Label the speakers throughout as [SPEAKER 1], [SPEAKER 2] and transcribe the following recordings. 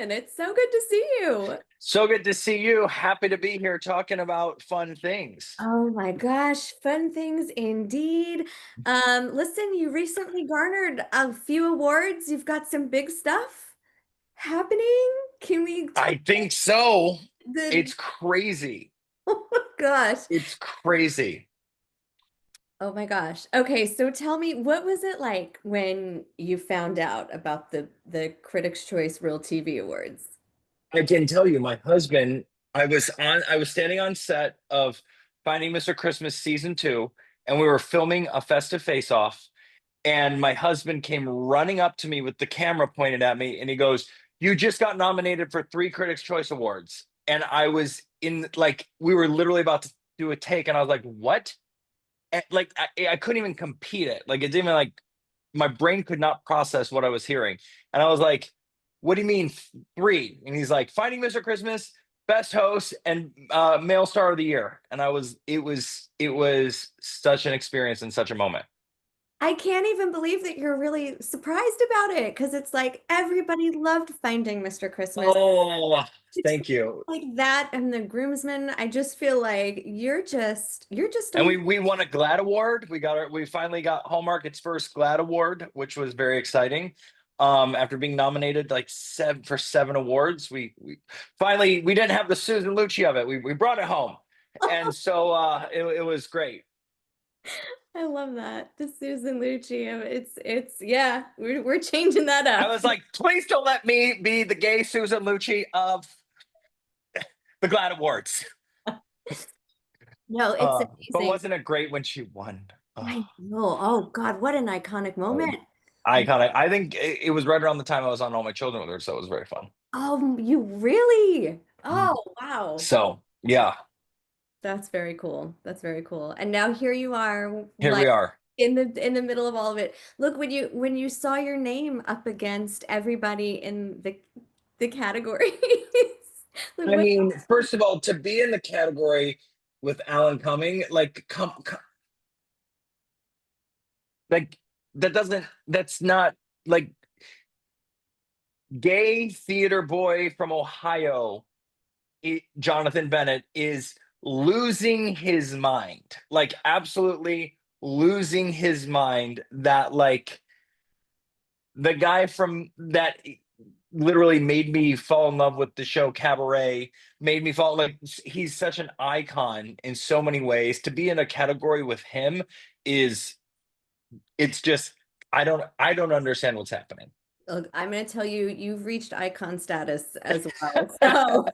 [SPEAKER 1] Jonathan. It's so good to see you.
[SPEAKER 2] So good to see you. Happy to be here talking about fun things.
[SPEAKER 1] Oh my gosh, fun things indeed. Listen, you recently garnered a few awards. You've got some big stuff happening. Can we talk
[SPEAKER 2] I think so.
[SPEAKER 1] the
[SPEAKER 2] It's crazy.
[SPEAKER 1] oh my gosh.
[SPEAKER 2] It's crazy.
[SPEAKER 1] Oh my gosh. Okay, so tell me, what was it like when you found out about the Critics' Choice Real TV Awards?
[SPEAKER 2] I can tell you, my husband, I was standing on set of Finding Mr. Christmas season 2, and we were filming a festive face-off, and my husband came running up to me with the camera pointed at me, and he goes, "You just got nominated for 3 Critics' Choice Awards." And I was in like we were literally about to do a take, and I was like, "What?" And, like I couldn't even compete it. Like it didn't even like my brain could not process what I was hearing. And I was like, "What do you mean 3?" And he's like, "Finding Mr. Christmas, best host, and male star of the year." And it was such an experience and such a moment.
[SPEAKER 1] I can't even believe that you're really surprised about it because it's like everybody loved Finding Mr. Christmas.
[SPEAKER 2] Oh,
[SPEAKER 1] It's
[SPEAKER 2] thank you.
[SPEAKER 1] like that and the groomsmen. I just feel like you're just
[SPEAKER 2] And
[SPEAKER 1] a
[SPEAKER 2] we won a GLAD award. We finally got Hallmark its first GLAD award, which was very exciting. After being nominated like 7 awards, we finally we didn't have the Susan Lucci of it. We brought it home, and so it was great.
[SPEAKER 1] I love that. The Susan Lucci. It's yeah, we're changing that
[SPEAKER 2] I
[SPEAKER 1] up.
[SPEAKER 2] was like, please don't let me be the gay Susan Lucci of the GLAD awards.
[SPEAKER 1] No, it's
[SPEAKER 2] But
[SPEAKER 1] amazing.
[SPEAKER 2] wasn't it great when she won? Oh,
[SPEAKER 1] I know. Oh God, what an iconic moment.
[SPEAKER 2] iconic. I think it was right around the time I was on All My Children with her, so it was very fun.
[SPEAKER 1] You really?
[SPEAKER 2] Mhm.
[SPEAKER 1] Oh, wow.
[SPEAKER 2] So yeah,
[SPEAKER 1] That's very cool. That's very cool. And now here you are,
[SPEAKER 2] here
[SPEAKER 1] like
[SPEAKER 2] we are.
[SPEAKER 1] in the middle of all of it. Look, when you saw your name up against everybody in the categories, like
[SPEAKER 2] I
[SPEAKER 1] what?
[SPEAKER 2] mean, first of all, to be in the category with Alan Cumming, like that's not like gay theater boy from Ohio, Jonathan Bennett is losing his mind, like absolutely losing his mind. That like the guy from that literally made me fall in love with the show Cabaret, made me fall like he's such an icon in so many ways. To be in a category with him is it's just I don't understand what's happening.
[SPEAKER 1] Look, I'm going to tell you, you've reached icon status as well. So,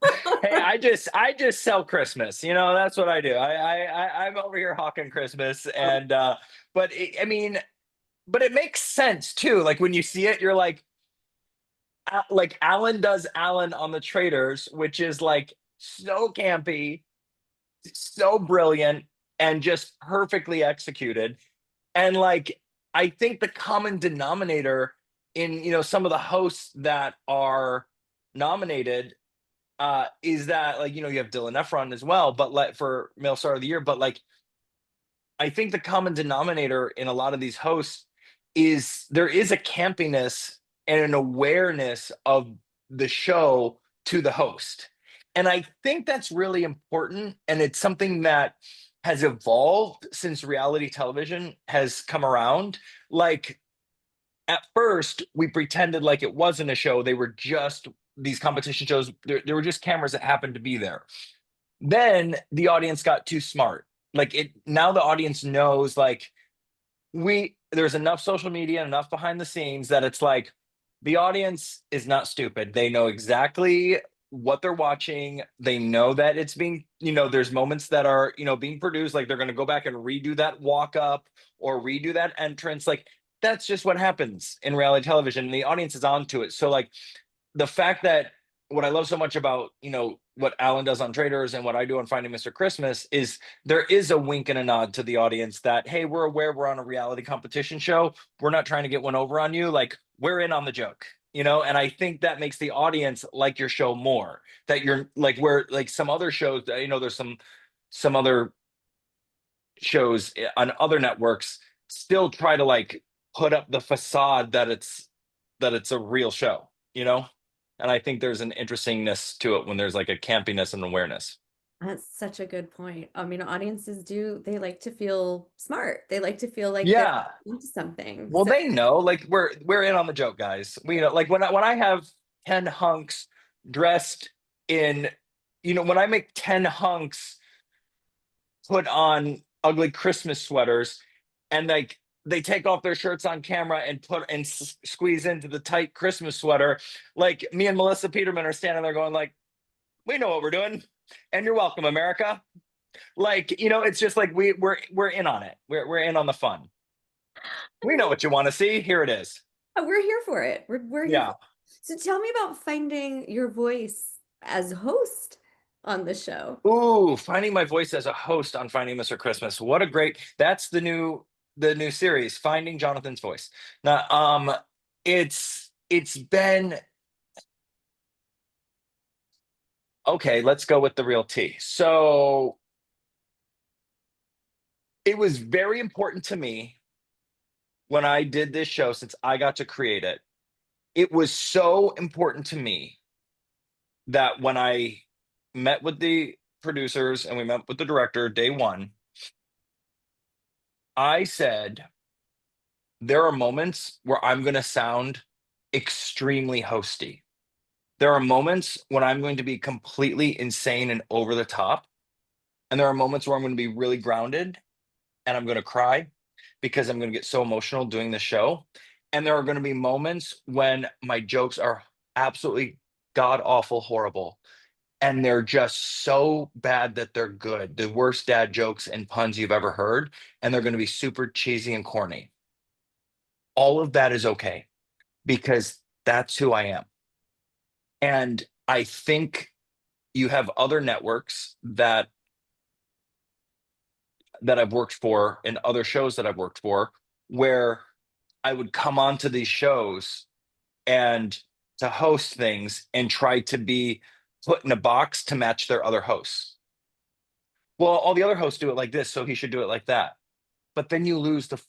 [SPEAKER 2] Hey, I just sell Christmas. That's what I do. I'm over here hawking Christmas, and I mean, but it makes sense too. Like when you see it, you're like Alan does Alan on the Traders, which is like so campy, so brilliant, and just perfectly executed. And like I think the common denominator in some of the hosts that are nominated is that like you have Dylan Efron as well, but like for male star of the year, but like I think the common denominator in a lot of these hosts is there is a campiness and an awareness of the show to the host. And I think that's really important. And it's something that has evolved since reality television has come around. Like at first, we pretended like it wasn't a show. They were just these competition shows. There were just cameras that happened to be there. Then the audience got too smart. Like it now the audience knows like there's enough social media, enough behind the scenes that it's like the audience is not stupid. They know exactly what they're watching. They know that it's being, there's moments that are, being produced. Like they're going to go back and redo that walk up or redo that entrance. Like that's just what happens in reality television. And the audience is onto it. So like the fact that what I love so much about what Alan does on Traders and what I do on Finding Mr. Christmas is there is a wink and a nod to the audience that hey, we're aware we're on a reality competition show. We're not trying to get one over on you. Like we're in on the joke. And I think that makes the audience like your show more. That you're like where like some other shows, there's some other shows on other networks still try to like put up the facade that it's a real show. And I think there's an interestingness to it when there's like a campiness and awareness.
[SPEAKER 1] That's such a good point. I mean, audiences do, they like to feel smart. They like to feel like they're
[SPEAKER 2] Yeah.
[SPEAKER 1] into something.
[SPEAKER 2] Well,
[SPEAKER 1] So
[SPEAKER 2] they know, like we're in on the joke, guys. We know, like when I have 10 hunks dressed in, when I make 10 hunks put on ugly Christmas sweaters and like they take off their shirts on camera and squeeze into the tight Christmas sweater, like me and Melissa Peterman are standing there going like, we know what we're doing, and you're welcome, America. Like, it's just like we're in on it. We're in on the fun. We know what you want to see. Here it is.
[SPEAKER 1] we're here for it. We're here for
[SPEAKER 2] Yeah.
[SPEAKER 1] it. So tell me about finding your voice as host on the show.
[SPEAKER 2] Ooh, finding my voice as a host on Finding Mr. Christmas. What a great, that's the new series, Finding Jonathan's Voice. Now, it's been okay, let's go with the real tea. So it was very important to me when I did this show, since I got to create it. It was so important to me that when I met with the producers and we met with the director day one, I said, there are moments where I'm going to sound extremely hosty. There are moments when I'm going to be completely insane and over the top. And there are moments where I'm going to be really grounded and I'm going to cry because I'm going to get so emotional doing the show. And there are going to be moments when my jokes are absolutely god awful horrible. And they're just so bad that they're good. The worst dad jokes and puns you've ever heard. And they're going to be super cheesy and corny. All of that is okay because that's who I am. And I think you have other networks that I've worked for and other shows that I've worked for where I would come onto these shows and to host things and try to be put in a box to match their other hosts. Well, all the other hosts do it like this, so he should do it like that. But then you lose the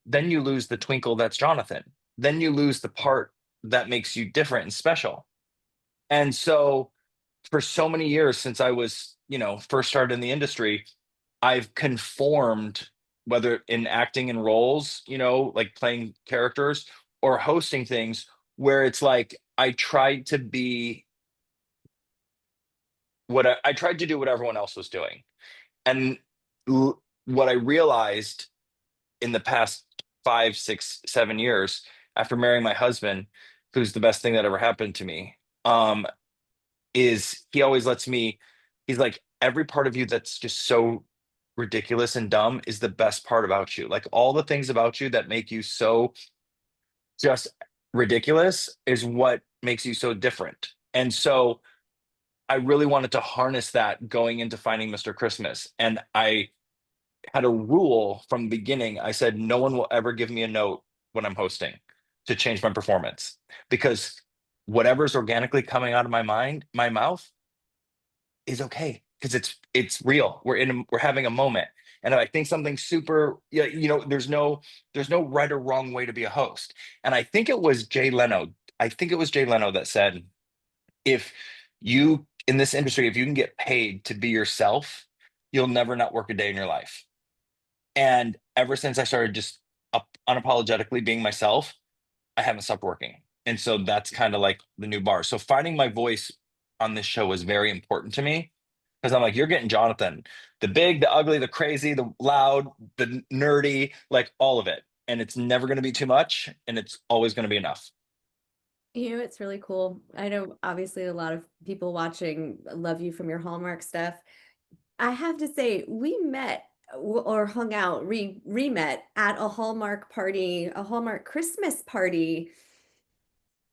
[SPEAKER 2] then you lose the twinkle that's Jonathan. Then you lose the part that makes you different and special. And so for so many years since I was, first started in the industry, I've conformed, whether in acting in roles, like playing characters or hosting things where it's like I tried to be I tried to do what everyone else was doing. And what I realized in the past 5, 6, 7 years after marrying my husband, who's the best thing that ever happened to me, is he always lets me, he's like, every part of you that's just so ridiculous and dumb is the best part about you. Like all the things about you that make you so just ridiculous is what makes you so different. And so I really wanted to harness that going into Finding Mr. Christmas. And I had a rule from the beginning. I said, no one will ever give me a note when I'm hosting to change my performance because whatever's organically coming out of my mouth is okay because it's real. We're having a moment. And if I think something super, yeah, there's no right or wrong way to be a host. And I think it was Jay Leno. I think it was Jay Leno that said, if you in this industry, if you can get paid to be yourself, you'll never not work a day in your life. And ever since I started just unapologetically being myself, I haven't stopped working. And so that's kind of like the new bar. So finding my voice on this show was very important to me because I'm like, you're getting Jonathan, the big, the ugly, the crazy, the loud, the nerdy, like all of it. And it's never going to be too much and it's always going to be enough.
[SPEAKER 1] It's really cool. I know obviously a lot of people watching love you from your Hallmark stuff. I have to say, we met or hung out, re-met at a Hallmark party, a Hallmark Christmas party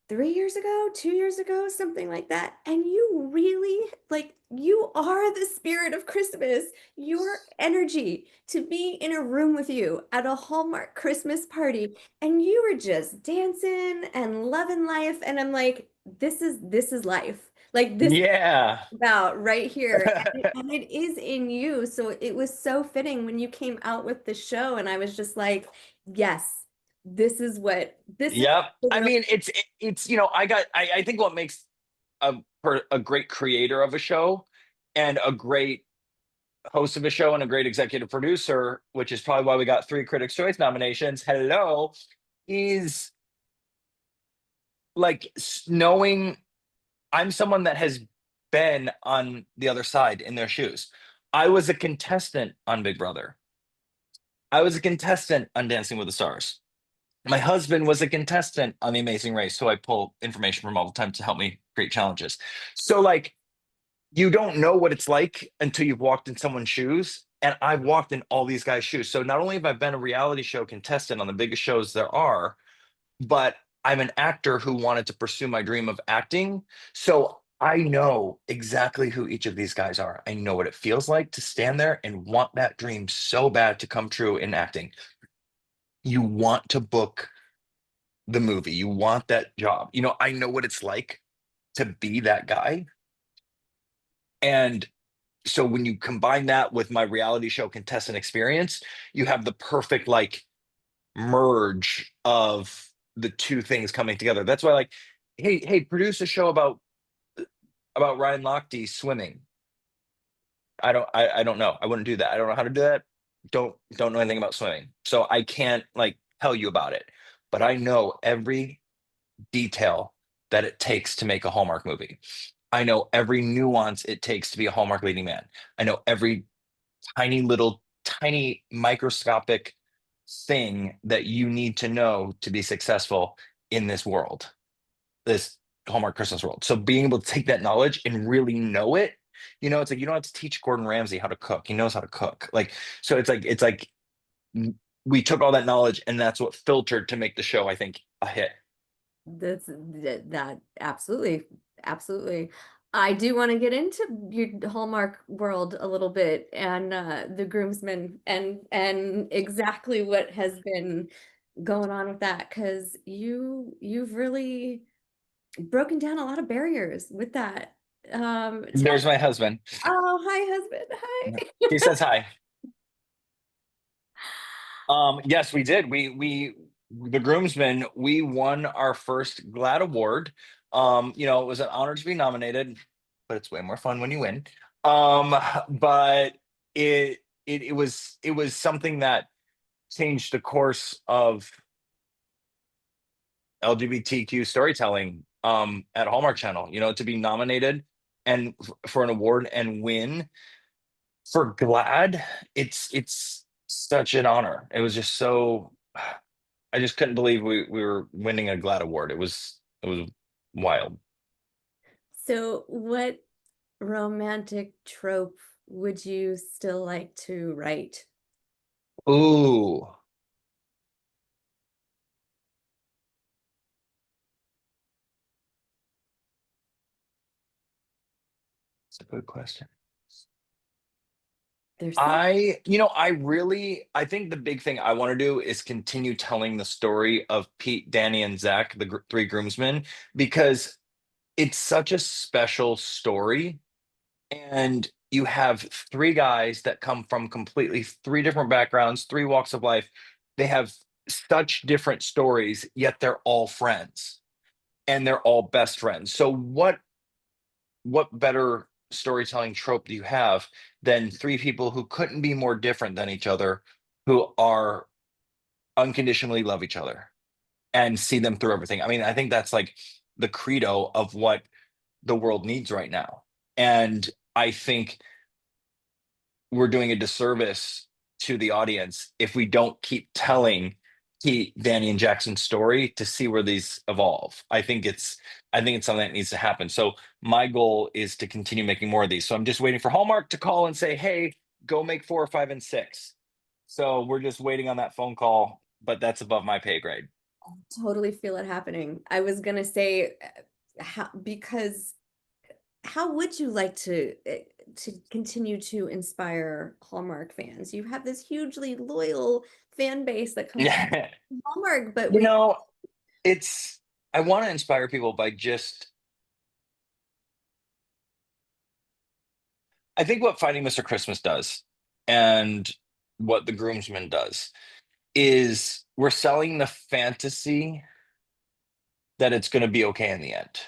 [SPEAKER 1] 3 years ago, 2 years ago, something like that. And you really, like, you are the spirit of Christmas. Your energy to be in a room with you at a Hallmark Christmas party, and you were just dancing and loving life. And I'm like, this is life. Like this
[SPEAKER 2] Yeah.
[SPEAKER 1] about right here. And it is in you. So it was so fitting when you came out with the show. And I was just like, yes, this is
[SPEAKER 2] Yep.
[SPEAKER 1] the
[SPEAKER 2] I
[SPEAKER 1] world.
[SPEAKER 2] mean, it's I think what makes a great creator of a show and a great host of a show and a great executive producer, which is probably why we got 3 Critics' Choice nominations. Hello, is like knowing I'm someone that has been on the other side in their shoes. I was a contestant on Big Brother. I was a contestant on Dancing with the Stars. My husband was a contestant on The Amazing Race, so I pull information from all the time to help me create challenges. So, like, you don't know what it's like until you've walked in someone's shoes. And I've walked in all these guys' shoes. So, not only have I been a reality show contestant on the biggest shows there are, but I'm an actor who wanted to pursue my dream of acting. So, I know exactly who each of these guys are. I know what it feels like to stand there and want that dream so bad to come true in acting. You want to book the movie. You want that job. I know what it's like to be that guy. And so when you combine that with my reality show contestant experience, you have the perfect like merge of the two things coming together. That's why like, hey, produce a show about Ryan Lochte swimming. I don't know. I wouldn't do that. I don't know how to do that. Don't know anything about swimming. So I can't like tell you about it. But I know every detail that it takes to make a Hallmark movie. I know every nuance it takes to be a Hallmark leading man. I know every tiny little, tiny microscopic thing that you need to know to be successful in this world, this Hallmark Christmas world. So being able to take that knowledge and really know it, it's like you don't have to teach Gordon Ramsay how to cook. He knows how to cook. Like, so it's like we took all that knowledge and that's what filtered to make the show, I think, a hit.
[SPEAKER 1] That absolutely, absolutely. I do want to get into your Hallmark world a little bit and the groomsmen and exactly what has been going on with that because you've really broken down a lot of barriers with that. Tell
[SPEAKER 2] There's my husband.
[SPEAKER 1] Oh, hi husband.
[SPEAKER 2] He
[SPEAKER 1] Hi.
[SPEAKER 2] says hi. Yes, we did. The groomsmen, we won our first GLAD award. It was an honor to be nominated, but it's way more fun when you win. But it was something that changed the course of LGBTQ storytelling at Hallmark Channel. To be nominated and for an award and win for GLAD, it's such an honor. It was just so I just couldn't believe we were winning a GLAD award. It was wild.
[SPEAKER 1] So, what romantic trope would you still like to write?
[SPEAKER 2] Ooh, that's a good question.
[SPEAKER 1] There's so
[SPEAKER 2] I think the big thing I want to do is continue telling the story of Pete, Danny, and Zach, the 3 groomsmen, because it's such a special story. And you have 3 guys that come from completely 3 different backgrounds, 3 walks of life. They have such different stories, yet they're all friends and they're all best friends. So what better storytelling trope do you have than 3 people who couldn't be more different than each other, who are unconditionally love each other and see them through everything? I mean, I think that's like the credo of what the world needs right now. And I think we're doing a disservice to the audience if we don't keep telling Pete, Danny, and Jackson's story to see where these evolve. I think it's something that needs to happen. So my goal is to continue making more of these. So I'm just waiting for Hallmark to call and say, hey, go make 4, 5, and 6. So we're just waiting on that phone call, but that's above my pay grade.
[SPEAKER 1] totally feel it happening. I was gonna say because how would you like to continue to inspire Hallmark fans? You have this hugely loyal fan base that comes from Hallmark, but
[SPEAKER 2] you
[SPEAKER 1] we
[SPEAKER 2] know, it's I want to inspire people by just I think what Finding Mr. Christmas does and what The Groomsman does is we're selling the fantasy that it's going to be okay in the end.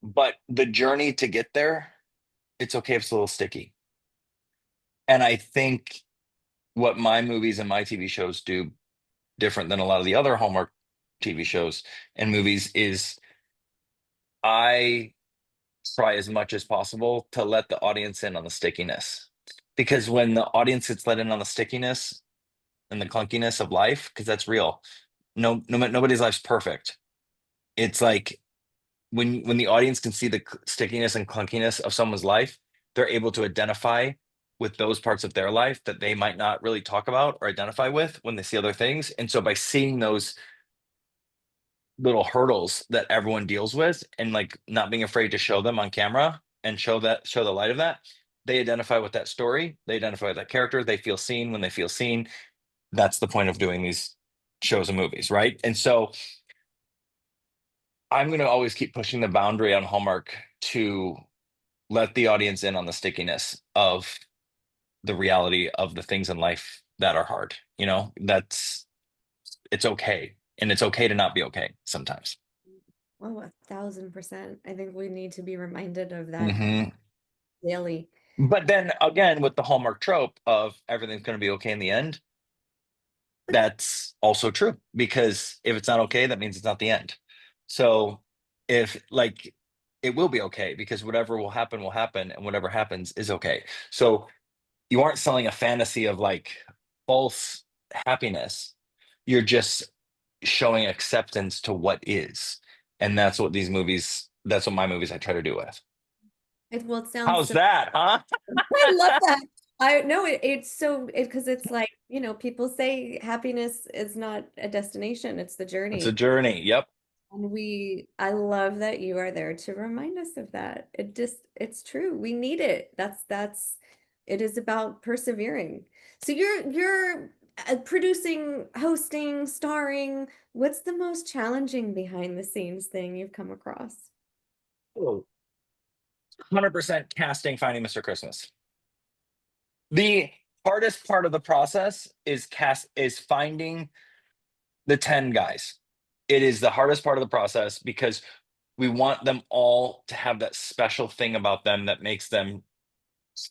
[SPEAKER 2] But the journey to get there, it's okay if it's a little sticky. And I think what my movies and my TV shows do different than a lot of the other Hallmark TV shows and movies is I try as much as possible to let the audience in on the stickiness. Because when the audience gets let in on the stickiness and the clunkiness of life, because that's real. Nobody's life's perfect. It's like when the audience can see the stickiness and clunkiness of someone's life, they're able to identify with those parts of their life that they might not really talk about or identify with when they see other things. And so by seeing those little hurdles that everyone deals with and like not being afraid to show them on camera and show the light of that, they identify with that story, they identify with that character, they feel seen. When they feel seen, that's the point of doing these shows and movies, right? And so I'm going to always keep pushing the boundary on Hallmark to let the audience in on the stickiness of the reality of the things in life that are hard. That's it's okay. And it's okay to not be okay sometimes.
[SPEAKER 1] Oh, 1,000%. I think we need to be reminded of that
[SPEAKER 2] Hmm.
[SPEAKER 1] daily.
[SPEAKER 2] But then again, with the Hallmark trope of everything's going to be okay in the end, that's also true because if it's not okay, that means it's not the end. So if like it will be okay because whatever will happen, and whatever happens is okay. So you aren't selling a fantasy of like false happiness. You're just showing acceptance to what is. And that's what my movies I try to do with.
[SPEAKER 1] Well, it sounds
[SPEAKER 2] How's
[SPEAKER 1] so.
[SPEAKER 2] that, huh?
[SPEAKER 1] I love that. I know it's so it because it's like, people say happiness is not a destination, it's the
[SPEAKER 2] It's a
[SPEAKER 1] journey.
[SPEAKER 2] journey. Yep.
[SPEAKER 1] And I love that you are there to remind us of that. It's true. We need it. It is about persevering. So you're producing, hosting, starring. What's the most challenging behind the scenes thing you've come across?
[SPEAKER 2] Oh, 100% casting Finding Mr. Christmas. The hardest part of the process is finding the 10 guys. It is the hardest part of the process because we want them all to have that special thing about them that makes them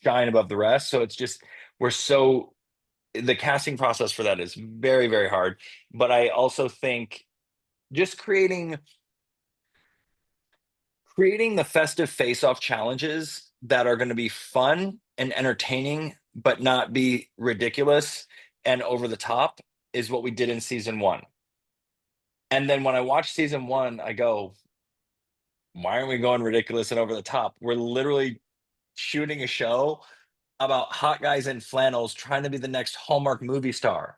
[SPEAKER 2] shine above the rest. So it's just we're so the casting process for that is very, very hard. But I also think just creating the festive face-off challenges that are going to be fun and entertaining, but not be ridiculous and over the top is what we did in season one. And then when I watch season one, I go, why aren't we going ridiculous and over the top? We're literally shooting a show about hot guys in flannels trying to be the next Hallmark movie star.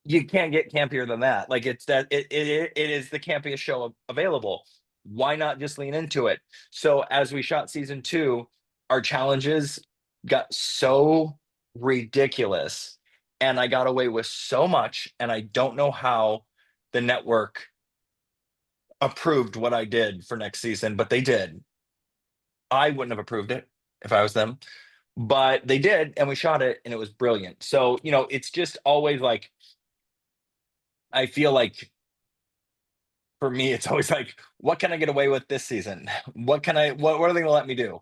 [SPEAKER 2] You can't get campier than that. Like it is the campiest show available. Why not just lean into it? So as we shot season two, our challenges got so ridiculous and I got away with so much. And I don't know how the network approved what I did for next season, but they did. I wouldn't have approved it if I was them, but they did, and we shot it, and it was brilliant. So, it's just always like I feel like for me, it's always like, what can I get away with this season? What are they gonna let me do?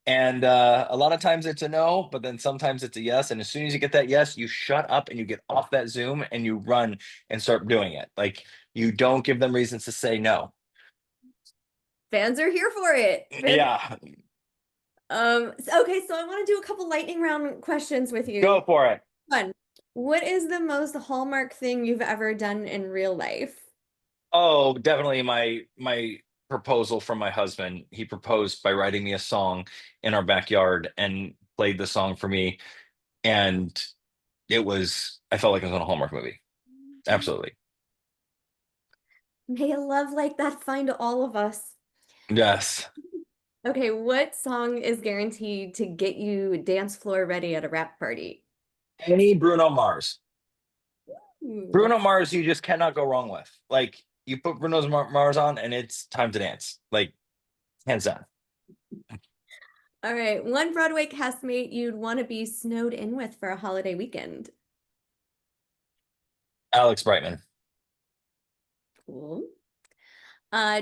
[SPEAKER 2] And a lot of times it's a no, but then sometimes it's a yes. And as soon as you get that yes, you shut up and you get off that Zoom and you run and start doing it. Like you don't give them reasons to say no.
[SPEAKER 1] Fans are here for it.
[SPEAKER 2] Yeah,
[SPEAKER 1] Okay, so I want to do a couple lightning round questions with
[SPEAKER 2] go
[SPEAKER 1] you.
[SPEAKER 2] for it.
[SPEAKER 1] One, what is the most Hallmark thing you've ever done in real life?
[SPEAKER 2] Oh, definitely my proposal from my husband. He proposed by writing me a song in our backyard and played the song for me. And I felt like I was in a Hallmark movie. Absolutely.
[SPEAKER 1] May a love like that find all of us.
[SPEAKER 2] Yes.
[SPEAKER 1] Okay, what song is guaranteed to get you dance floor ready at a rap party?
[SPEAKER 2] Any Bruno Mars.
[SPEAKER 1] Ooh,
[SPEAKER 2] Bruno
[SPEAKER 1] that's
[SPEAKER 2] Mars, you just cannot go wrong with. Like you put Mars on and it's time to dance. Like hands down.
[SPEAKER 1] all right. One Broadway castmate you'd want to be snowed in with for a holiday weekend.
[SPEAKER 2] Alex Brightman.
[SPEAKER 1] Cool.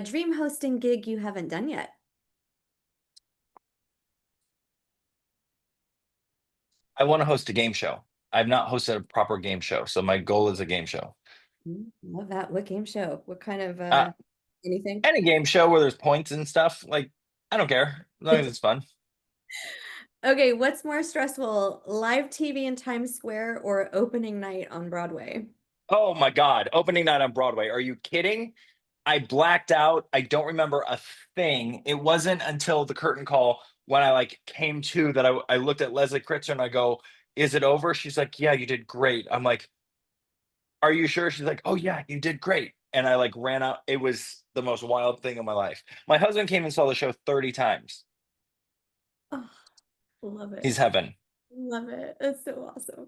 [SPEAKER 1] Dream hosting gig you haven't done yet.
[SPEAKER 2] I want to host a game show. I've not hosted a proper game show, so my goal is a game show.
[SPEAKER 1] Love that. What game show? What kind of
[SPEAKER 2] Uh,
[SPEAKER 1] anything?
[SPEAKER 2] any game show where there's points and stuff, like I don't care as long as it's fun.
[SPEAKER 1] Okay, what's more stressful, live TV in Times Square or opening night on Broadway?
[SPEAKER 2] Oh my God, opening night on Broadway. Are you kidding? I blacked out. I don't remember a thing. It wasn't until the curtain call when I like came to that I looked at Leslie Kritzer and I go, "Is it over?" She's like, "Yeah, you did great." I'm like, "Are you sure?" She's like, "Oh yeah, you did great." And I like ran out. It was the most wild thing of my life. My husband came and saw the show 30 times.
[SPEAKER 1] Oh, love it.
[SPEAKER 2] He's heaven.
[SPEAKER 1] Love it. That's so awesome.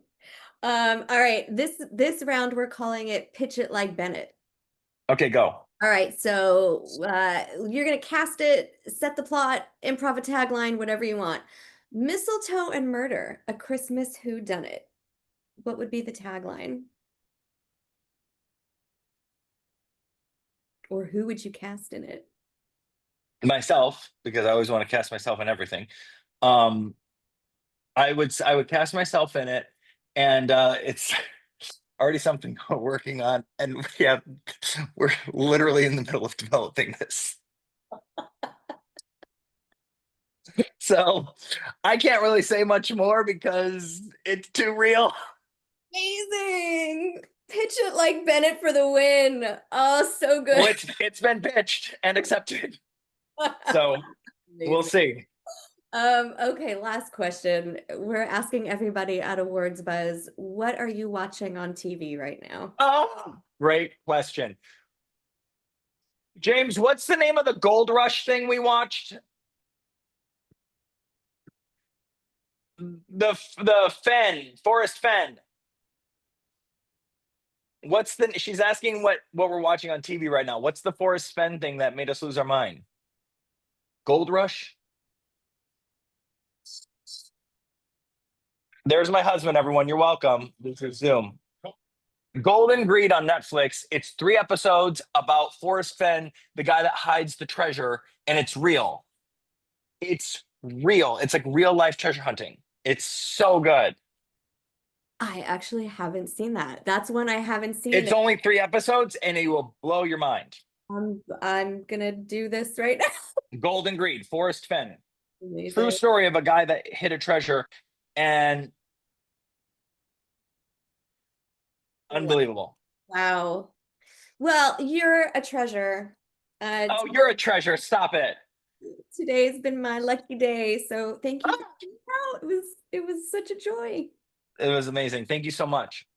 [SPEAKER 1] All right. This round we're calling it Pitch It Like Bennett.
[SPEAKER 2] Okay, go.
[SPEAKER 1] All right, so you're gonna cast it, set the plot, improv a tagline, whatever you want. Mistletoe and murder, a Christmas whodunit. What would be the tagline? Or who would you cast in it?
[SPEAKER 2] Myself, because I always want to cast myself in everything. Um, I would cast myself in it, and it's already something we're working on, and we're literally in the middle of developing this. So I can't really say much more because it's too real.
[SPEAKER 1] Amazing! Pitch it like Bennett for the win. Oh, so
[SPEAKER 2] Well,
[SPEAKER 1] good.
[SPEAKER 2] it's been pitched and accepted. So we'll
[SPEAKER 1] Amazing.
[SPEAKER 2] see.
[SPEAKER 1] Okay, last question. We're asking everybody at Awards Buzz, what are you watching on TV right now?
[SPEAKER 2] Oh, great question. James, what's the name of the Gold Rush thing we watched? The Fen, Forest Fen. What's the she's asking what we're watching on TV right now. What's the Forest Fen thing that made us lose our mind? Gold Rush? There's my husband, everyone. You're welcome. This is Zoom. Golden Greed on Netflix. It's 3 episodes about Forrest Fenn, the guy that hides the treasure, and it's real. It's real. It's like real life treasure hunting. It's so good.
[SPEAKER 1] I actually haven't seen that. That's one I haven't seen.
[SPEAKER 2] It's only 3 episodes, and it will blow your mind.
[SPEAKER 1] I'm gonna do this right now.
[SPEAKER 2] Golden Greed, Forrest Fenn. True
[SPEAKER 1] Amazing.
[SPEAKER 2] story of a guy that hid a treasure, and unbelievable.
[SPEAKER 1] Wow. Well, you're a treasure.
[SPEAKER 2] Oh, you're a treasure. Stop it.
[SPEAKER 1] Today's been my lucky day, so thank you for
[SPEAKER 2] Ah,
[SPEAKER 1] coming out. It was such a joy.
[SPEAKER 2] it was amazing. Thank you so much.